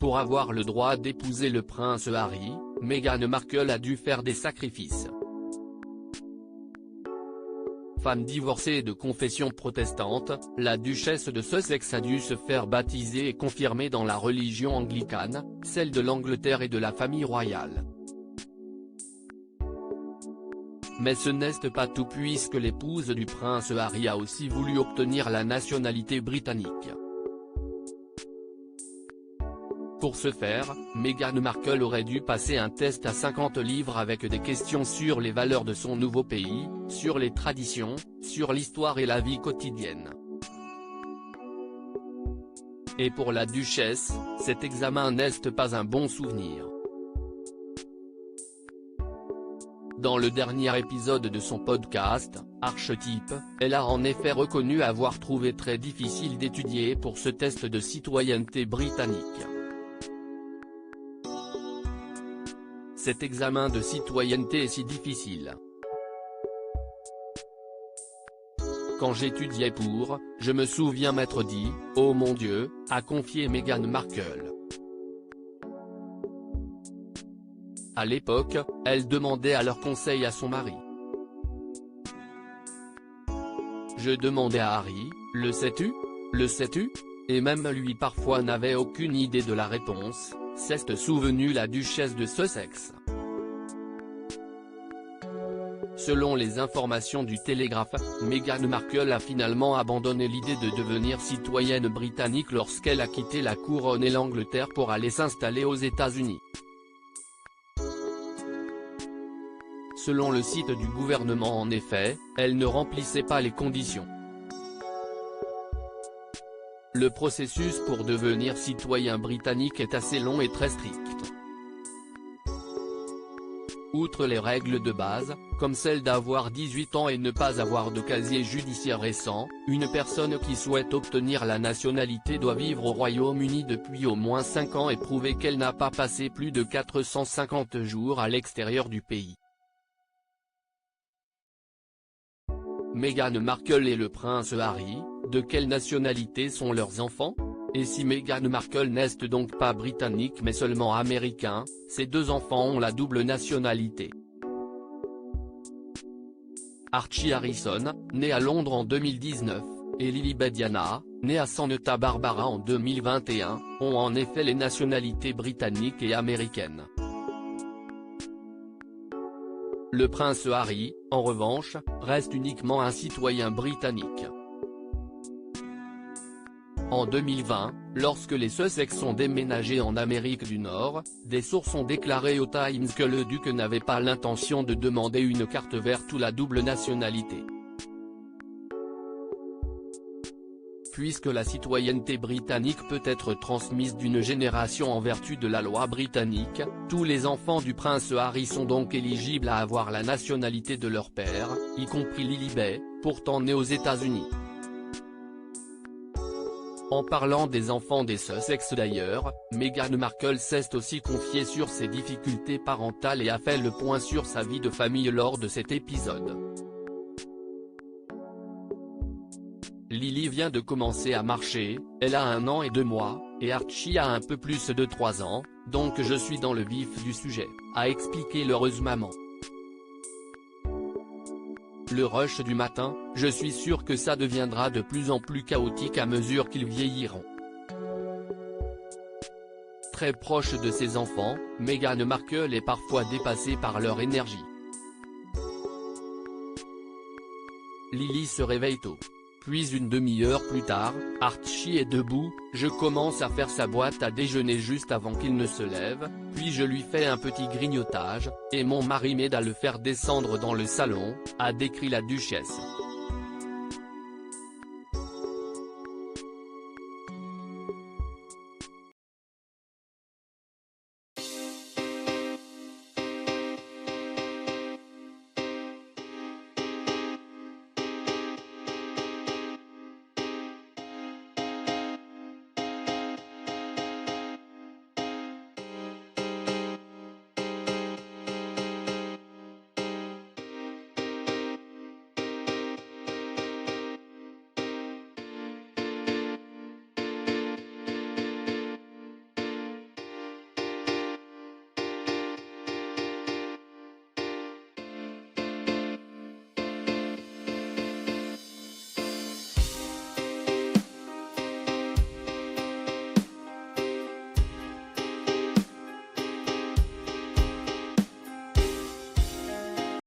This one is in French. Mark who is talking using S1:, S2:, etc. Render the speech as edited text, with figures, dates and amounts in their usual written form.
S1: Pour avoir le droit d'épouser le prince Harry, Meghan Markle a dû faire des sacrifices. Femme divorcée de confession protestante, la duchesse de Sussex a dû se faire baptiser et confirmer dans la religion anglicane, celle de l'Angleterre et de la famille royale. Mais ce n'est pas tout puisque l'épouse du prince Harry a aussi voulu obtenir la nationalité britannique. Pour ce faire, Meghan Markle aurait dû passer un test à 50 livres avec des questions sur les valeurs de son nouveau pays, sur les traditions, sur l'histoire et la vie quotidienne. Et pour la duchesse, cet examen n'est pas un bon souvenir. Dans le dernier épisode de son podcast, Archetype, elle a en effet reconnu avoir trouvé très difficile d'étudier pour ce test de citoyenneté britannique. Cet examen de citoyenneté est si difficile. Quand j'étudiais pour, je me souviens m'être dit, oh mon Dieu, a confié Meghan Markle. À l'époque, elle demandait alors conseil à son mari. Je demandais à Harry, le sais-tu? Le sais-tu? Et même lui parfois n'avait aucune idée de la réponse, s'est souvenue la duchesse de Sussex. Selon les informations du Télégraphe, Meghan Markle a finalement abandonné l'idée de devenir citoyenne britannique lorsqu'elle a quitté la couronne et l'Angleterre pour aller s'installer aux États-Unis. Selon le site du gouvernement en effet, elle ne remplissait pas les conditions. Le processus pour devenir citoyen britannique est assez long et très strict. Outre les règles de base, comme celle d'avoir 18 ans et ne pas avoir de casier judiciaire récent, une personne qui souhaite obtenir la nationalité doit vivre au Royaume-Uni depuis au moins 5 ans et prouver qu'elle n'a pas passé plus de 450 jours à l'extérieur du pays. Meghan Markle et le prince Harry, de quelle nationalité sont leurs enfants? Et si Meghan Markle n'est donc pas britannique mais seulement américain, ses deux enfants ont la double nationalité. Archie Harrison, né à Londres en 2019, et Lilibet Diana, née à Santa Barbara en 2021, ont en effet les nationalités britanniques et américaines. Le prince Harry, en revanche, reste uniquement un citoyen britannique. En 2020, lorsque les Sussex ont déménagé en Amérique du Nord, des sources ont déclaré au Times que le duc n'avait pas l'intention de demander une carte verte ou la double nationalité. Puisque la citoyenneté britannique peut être transmise d'une génération en vertu de la loi britannique, tous les enfants du prince Harry sont donc éligibles à avoir la nationalité de leur père, y compris Lilibet, pourtant née aux États-Unis. En parlant des enfants des Sussex d'ailleurs, Meghan Markle s'est aussi confiée sur ses difficultés parentales et a fait le point sur sa vie de famille lors de cet épisode. Lily vient de commencer à marcher, elle a 1 an et 2 mois, et Archie a un peu plus de 3 ans, donc je suis dans le vif du sujet, a expliqué l'heureuse maman. Le rush du matin, je suis sûr que ça deviendra de plus en plus chaotique à mesure qu'ils vieilliront. Très proche de ses enfants, Meghan Markle est parfois dépassée par leur énergie. Lily se réveille tôt. Puis une demi-heure plus tard, Archie est debout, je commence à faire sa boîte à déjeuner juste avant qu'il ne se lève, puis je lui fais un petit grignotage, et mon mari m'aide à le faire descendre dans le salon, a décrit la duchesse.